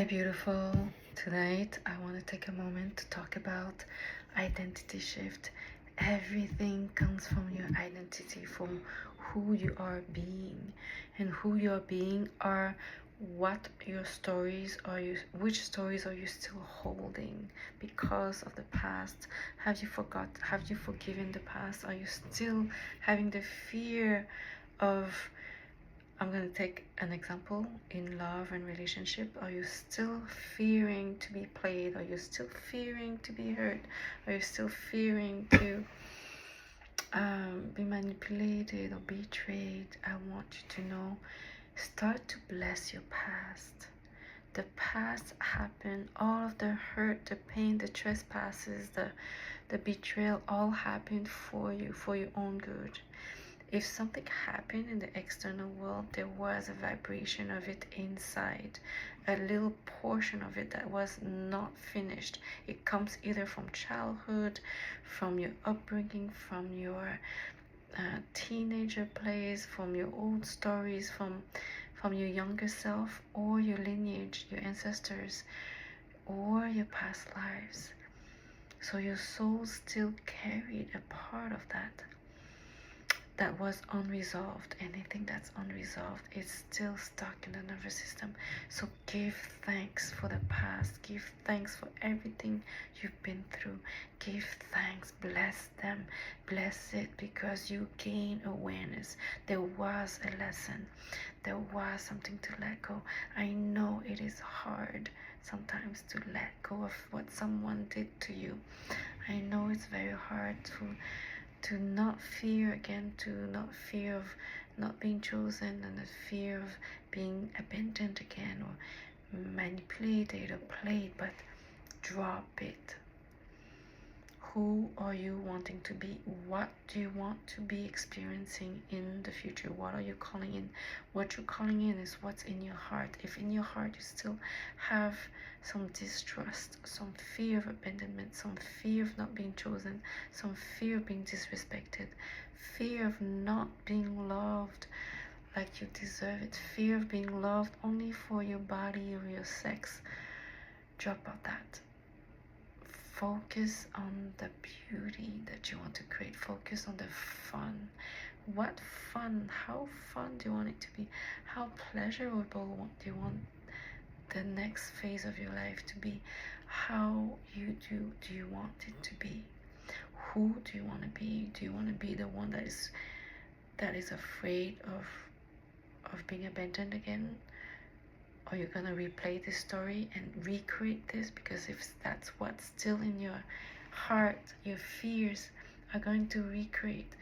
Hi, beautiful. Tonight, I want to take a moment to talk about identity shift. Everything comes from your identity, from who you are being, and who you are being are what your stories are you which stories are you still holding because of the past. Have you forgiven the past? Are you still having the fear of, I'm going to take an example in love and relationship. Are you still fearing to be played? Are you still fearing to be hurt? Are you still fearing to be manipulated or betrayed? I want you to know, start to bless your past. The past happened, all of the hurt, the pain, the trespasses, the betrayal all happened for you, for your own good. If something happened in the external world, there was a vibration of it inside, a little portion of it that was not finished. It comes either from childhood, from your upbringing, from your teenager plays, from your old stories, from your younger self, or your lineage, your ancestors, or your past lives. So your soul still carried a part of that was unresolved. Anything that's unresolved is still stuck in the nervous system. So give thanks for the past. Give thanks for everything you've been through. Give thanks. Bless them. Bless it, because you gain awareness. There was a lesson. There was something to let go. I know it is hard sometimes to let go of what someone did to you. I know it's very hard to not fear again, to not fear of not being chosen, and the fear of being abandoned again, or manipulated or played, but drop it. Who are you wanting to be? What do you want to be experiencing in the future? What are you calling in? What you're calling in is what's in your heart. If in your heart you still have some distrust, some fear of abandonment, some fear of not being chosen, some fear of being disrespected, fear of not being loved like you deserve it, fear of being loved only for your body or your sex, drop out that. Focus on the beauty that you want to create. Focus on the fun. What fun? How fun do you want it to be? How pleasurable do you want the next phase of your life to be? How do you want it to be? Who do you want to be? Do you want to be the one that is afraid of being abandoned again? Are you gonna replay this story and recreate this? Because if that's what's still in your heart, your fears are going to recreate.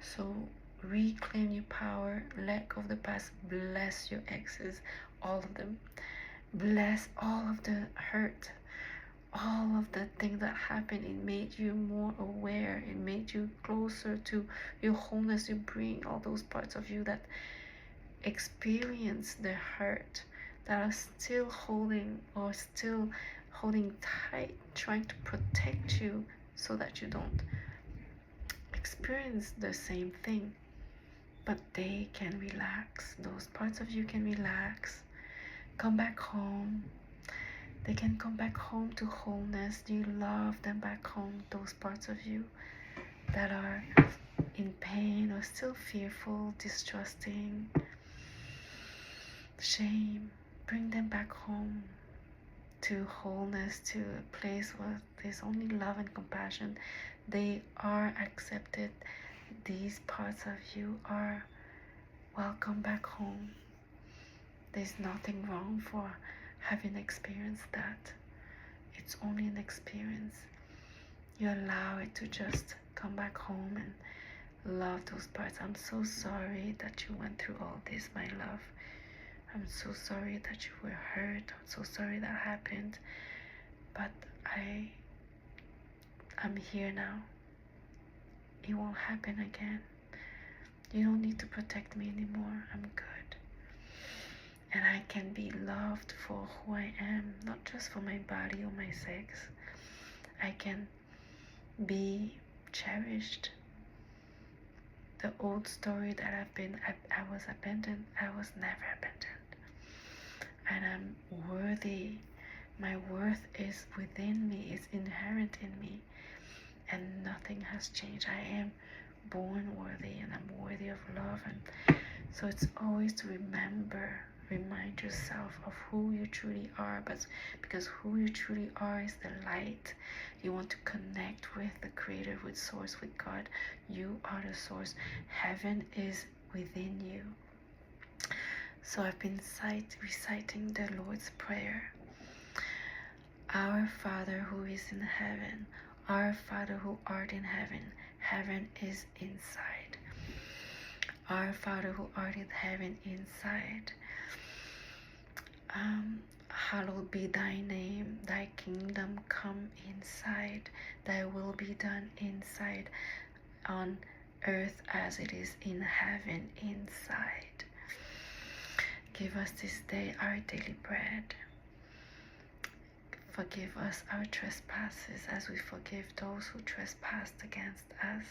So reclaim your power, let go of the past, bless your exes, all of them. Bless all of the hurt, all of the things that happened. It made you more aware, it made you closer to your wholeness. You bring all those parts of you that experience the hurt, that are still holding tight, trying to protect you so that you don't experience the same thing. But they can relax. Those parts of you can relax. Come back home. They can come back home to wholeness. You love them back home. Those parts of you that are in pain or still fearful, distrusting, shame, bring them back home to wholeness, to a place where there's only love and compassion. They are accepted. These parts of you are welcome back home. There's nothing wrong for having experienced that. It's only an experience. You allow it to just come back home and love those parts. I'm so sorry that you went through all this, my love. I'm so sorry that you were hurt. I'm so sorry that happened. But I'm here now. It won't happen again. You don't need to protect me anymore. I'm good. And I can be loved for who I am, not just for my body or my sex. I can be cherished. The old story that I was abandoned, I was never abandoned. And I'm worthy My worth is within me, is inherent in me, and nothing has changed. I am born worthy, and I'm worthy of love. And so it's always to remind yourself of who you truly are, but because who you truly are is the light. You want to connect with the Creator, with Source, with God. You are the Source. Heaven is within you. So I've been reciting the Lord's Prayer. Our Father who is in heaven, our Father who art in heaven, heaven is inside. Our Father who art in heaven, inside. Hallowed be thy name, thy kingdom come inside, thy will be done inside, on earth as it is in heaven, inside. Give us this day our daily bread. Forgive us our trespasses as we forgive those who trespass against us.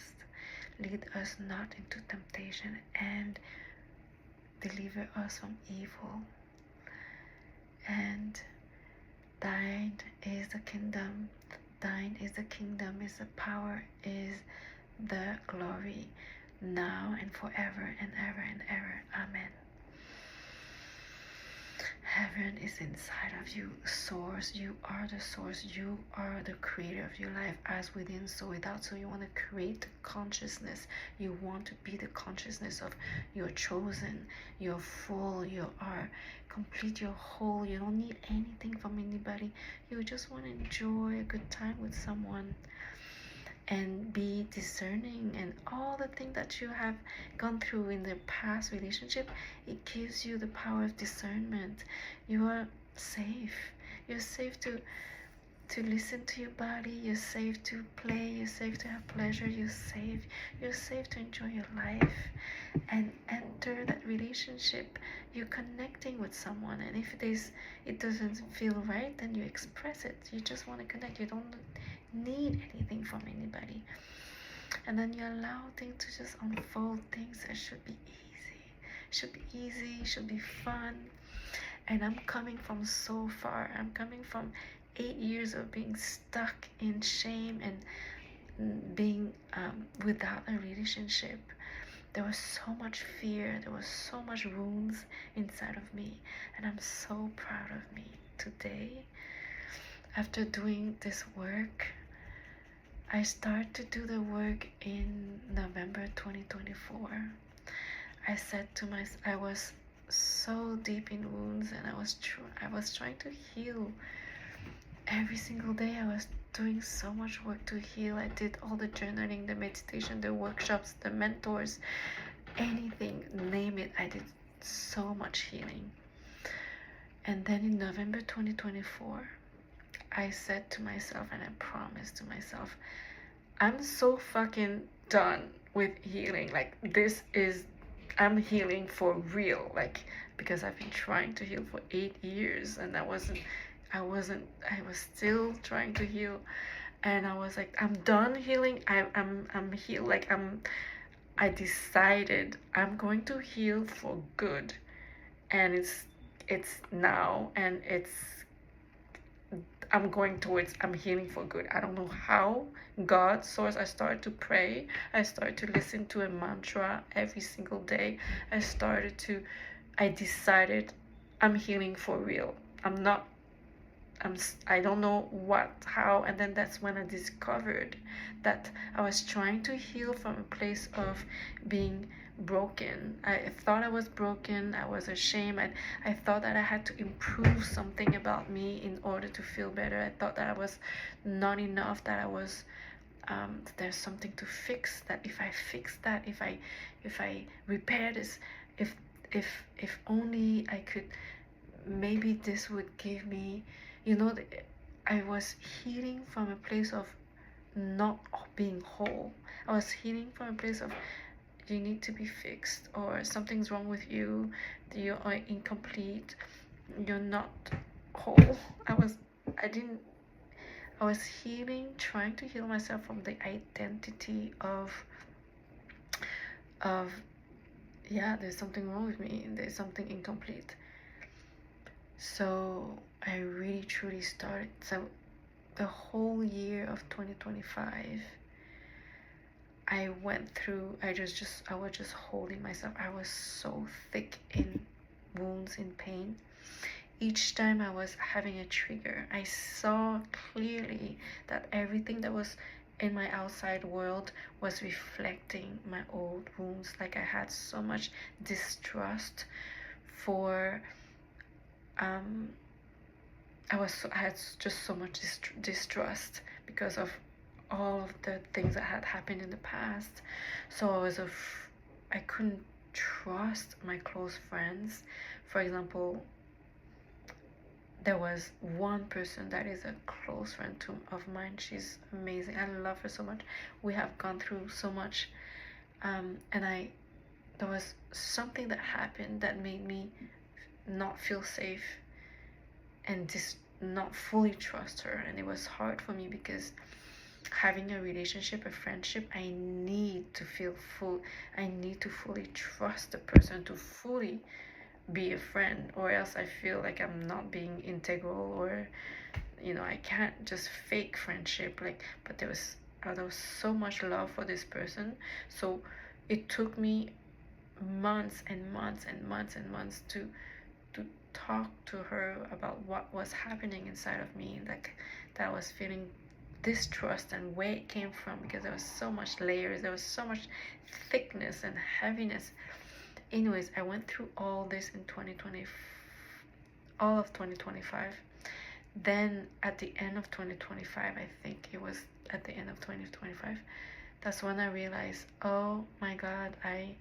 Lead us not into temptation, and deliver us from evil. And thine is the kingdom, thine is the kingdom, is the power, is the glory, now and forever and ever and ever. Amen. Heaven is inside of you. Source, you are the source. You are the creator of your life, as within, so without. So you want to create consciousness. You want to be the consciousness of you're chosen, you're full, you are complete, you're whole. You don't need anything from anybody. You just want to enjoy a good time with someone and be discerning, and all the things that you have gone through in the past relationship, it gives you the power of discernment. You are safe. You're safe to listen to your body. You're safe to play. You're safe to have pleasure. You're safe to enjoy your life and enter that relationship. You're connecting with someone, and if it doesn't feel right, then you express it. You just want to connect. You don't need anything from anybody, and then you allow things to just unfold. Things that should be easy, should be fun. And I'm coming from so far. I'm coming from 8 years of being stuck in shame and being without a relationship. There was so much fear, there was so much wounds inside of me, and I'm so proud of me today. After doing this work, I started to do the work in November 2024. I said to myself, I was so deep in wounds, and I was trying to heal. Every single day I was doing so much work to heal. I did all the journaling, the meditation, the workshops, the mentors, anything, name it. I did so much healing. And then in November 2024, I said to myself, and I promised to myself, I'm so fucking done with healing. Like, I'm healing for real. Like, because I've been trying to heal for 8 years, and I was still trying to heal. And I was like, I'm done healing. I'm healed. Like, I decided I'm going to heal for good. And it's now, and I'm healing for good. I don't know how. God, source, I started to pray. I started to listen to a mantra every single day. I decided I'm healing for real. I don't know how, and then that's when I discovered that I was trying to heal from a place of being broken. I thought I was broken. I was ashamed. I thought that I had to improve something about me in order to feel better. I thought that I was not enough, that I was there's something to fix, that if I fix that, if I repair this, if only I could, maybe this would give me, I was healing from a place of not being whole. I was healing from a place of, you need to be fixed, or something's wrong with you, you are incomplete, you're not whole. I was healing, trying to heal myself from the identity of yeah, there's something wrong with me, there's something incomplete. So I really truly started. So the whole year of 2025, I went through, I was just holding myself. I was so thick in wounds, in pain. Each time I was having a trigger, I saw clearly that everything that was in my outside world was reflecting my old wounds. Like I had so much distrust for, I had just so much distrust because of all of the things that had happened in the past. So I couldn't trust my close friends. For example, there was one person that is a close friend of mine. She's amazing. I love her so much. We have gone through so much, and there was something that happened that made me not feel safe and just not fully trust her. And it was hard for me because having a relationship, a friendship, I need to feel full. I need to fully trust the person to fully be a friend, or else I feel like I'm not being integral, or I can't just fake friendship. Like, but there was so much love for this person. So it took me months and months and months and months to talk to her about what was happening inside of me, like that I was feeling distrust and where it came from, because there was so much layers, there was so much thickness and heaviness. Anyways, I went through all this in 2020, all of 2025. Then at the end of 2025, I think it was at the end of 2025, that's when I realized, oh my God, I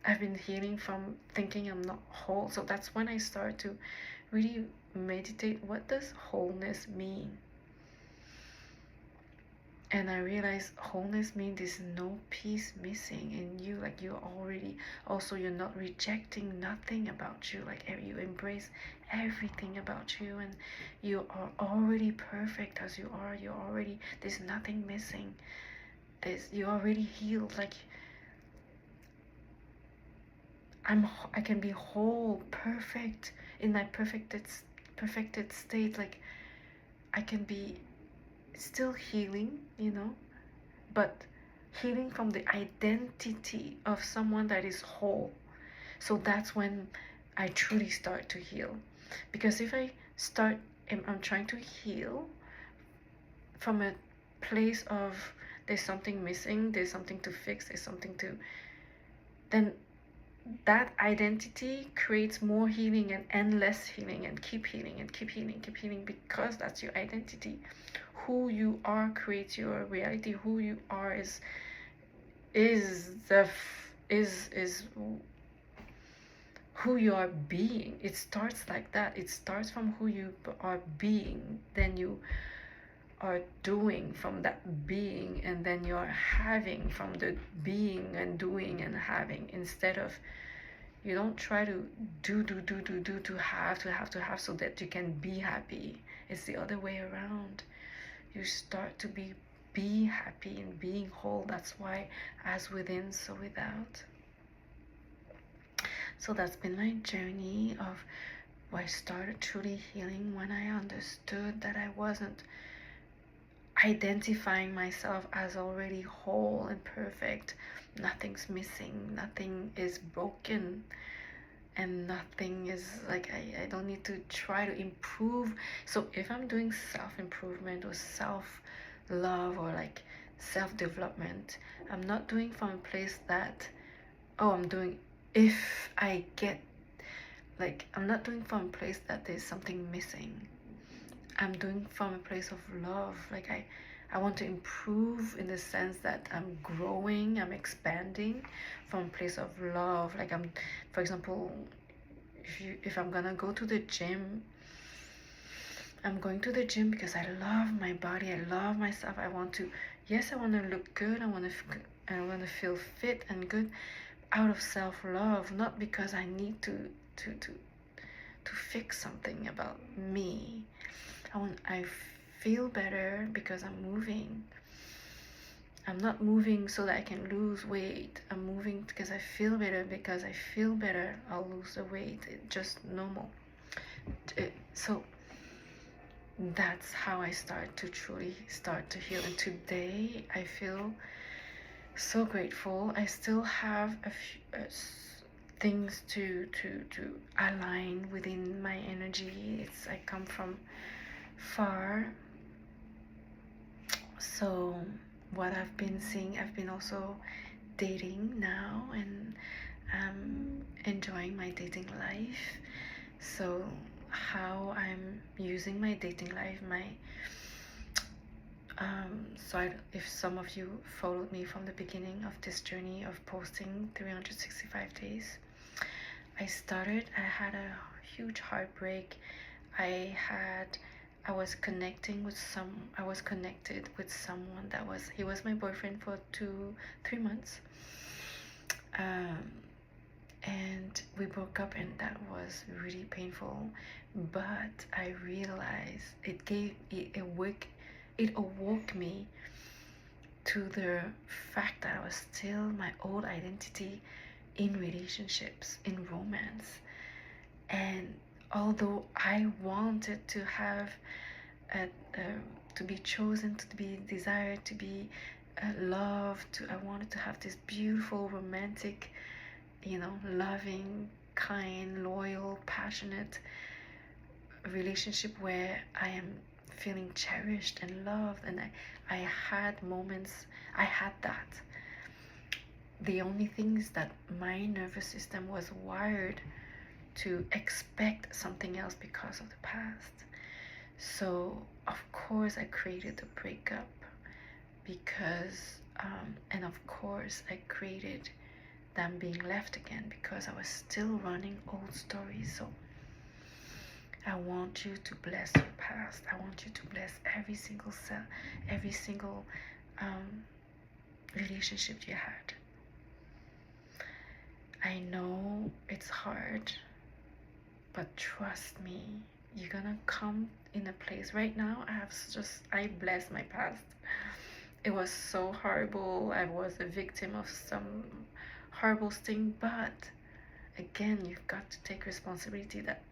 I've been healing from thinking I'm not whole. So that's when I start to really meditate, what does wholeness mean? And I realized wholeness means there's no piece missing in you. Like you're already, also you're not rejecting nothing about you. Like you embrace everything about you, and you are already perfect as you are. There's nothing missing. You're already healed. Like I can be whole, perfect, in my perfected state. Like I can be still healing, but healing from the identity of someone that is whole. So that's when I truly start to heal. Because if I'm trying to heal from a place of there's something missing, there's something to fix, then that identity creates more healing and endless healing, and keep healing and keep healing, because that's your identity. Who you are creates your reality. Who you are is who you are being. It starts like that. It starts from who you are being, then you are doing from that being, and then you are having from the being and doing and having. Instead of, you don't try to do to have so that you can be happy. It's the other way around. You start to be happy and being whole. That's why as within, so without. So that's been my journey of where I started truly healing, when I understood that I wasn't identifying myself as already whole and perfect. Nothing's missing, nothing is broken, and nothing is like, I don't need to try to improve. So if I'm doing self-improvement or self-love or like self-development, I'm not doing from a place that, oh, I'm doing, if I get, like, I'm not doing from a place that there's something missing. I'm doing from a place of love. Like I want to improve in the sense that I'm growing, I'm expanding from a place of love. Like for example, if I'm gonna go to the gym, I'm going to the gym because I love my body, I love myself. I want to look good. I want to feel fit and good out of self-love, not because I need to fix something about me. I feel better because I'm moving. I'm not moving so that I can lose weight. I'm moving because I feel better. Because I feel better, I'll lose the weight. It's just normal. So that's how I start to truly start to heal. And today I feel so grateful. I still have a few things to align within my energy. I come from far. So what I've been seeing, I've been also dating now, and enjoying my dating life. So how I'm using my dating life, if some of you followed me from the beginning of this journey of posting 365 days, I had a huge heartbreak. I was connected with someone he was my boyfriend for 3 months. And we broke up, and that was really painful. But I realized it awoke me to the fact that I was still my old identity in relationships, in romance. And although I wanted to have to be chosen, to be desired, to be loved, I wanted to have this beautiful romantic, loving, kind, loyal, passionate relationship where I am feeling cherished and loved. And I had moments, I had that. The only thing is that my nervous system was wired to expect something else because of the past. So of course I created the breakup because and of course I created them being left again because I was still running old stories. So I want you to bless your past. I want you to bless every single cell, every single relationship you had. I know it's hard, but trust me, you're gonna come in a place. Right now I bless my past. It was so horrible. I was a victim of some horrible thing, but again, you've got to take responsibility that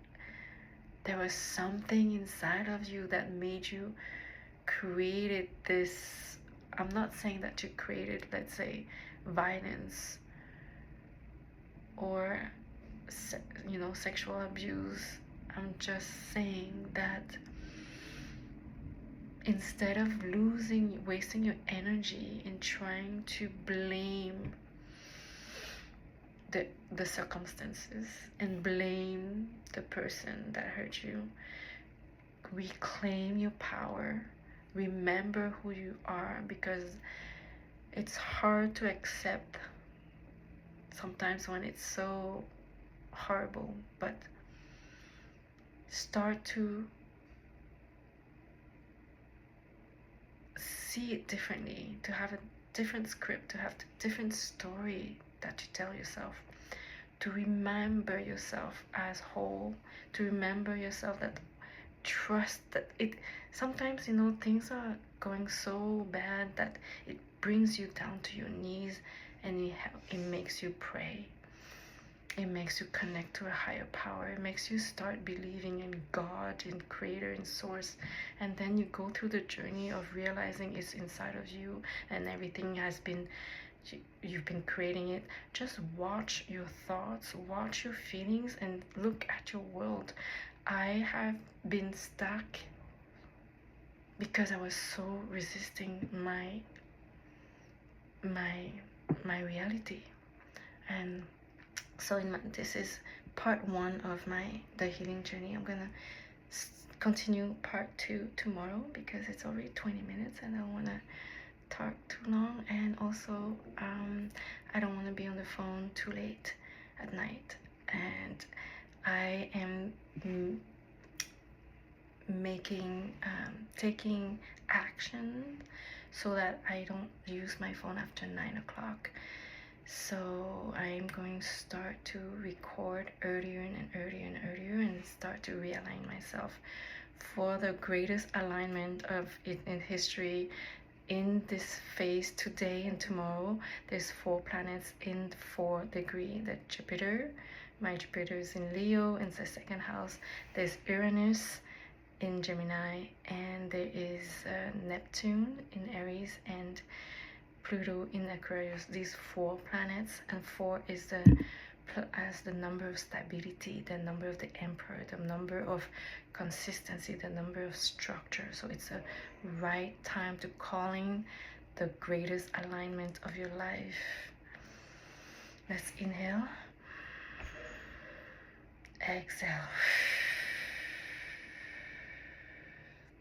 there was something inside of you that made you created this. I'm not saying that you created, let's say, violence or sexual abuse. I'm just saying that instead of wasting your energy in trying to blame the circumstances and blame the person that hurt you, reclaim your power. Remember who you are, because it's hard to accept sometimes when it's so horrible, but start to see it differently, to have a different script, to have a different story that you tell yourself, to remember yourself as whole, to remember yourself that trust that it sometimes things are going so bad that it brings you down to your knees, and it makes you pray. It makes you connect to a higher power. It makes you start believing in God, in Creator, in Source. And then you go through the journey of realizing it's inside of you, and everything you've been creating it. Just watch your thoughts, watch your feelings, and look at your world. I have been stuck because I was so resisting my reality. And so this is part 1 of the healing journey. I'm gonna continue part 2 tomorrow because it's already 20 minutes and I don't want to talk too long, and also I don't want to be on the phone too late at night. And I am taking action so that I don't use my phone after 9 o'clock. So I'm going to start to record earlier and earlier and earlier, and start to realign myself for the greatest alignment of it in history, in this phase today and tomorrow, there's 4 planets in 4 degrees. The Jupiter, my Jupiter is in Leo in the second house. There's Uranus in Gemini, and there is Neptune in Aries and Pluto in Aquarius. These 4 planets, and 4 is the number of stability, the number of the Emperor, the number of consistency, the number of structure. So it's a right time to call in the greatest alignment of your life. Let's inhale, exhale.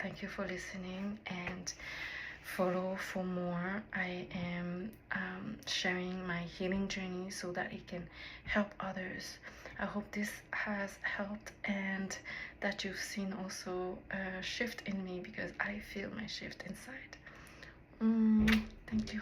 Thank you for listening, and follow for more. I am sharing my healing journey so that it can help others. I hope this has helped, and that you've seen also a shift in me, because I feel my shift inside. Thank you.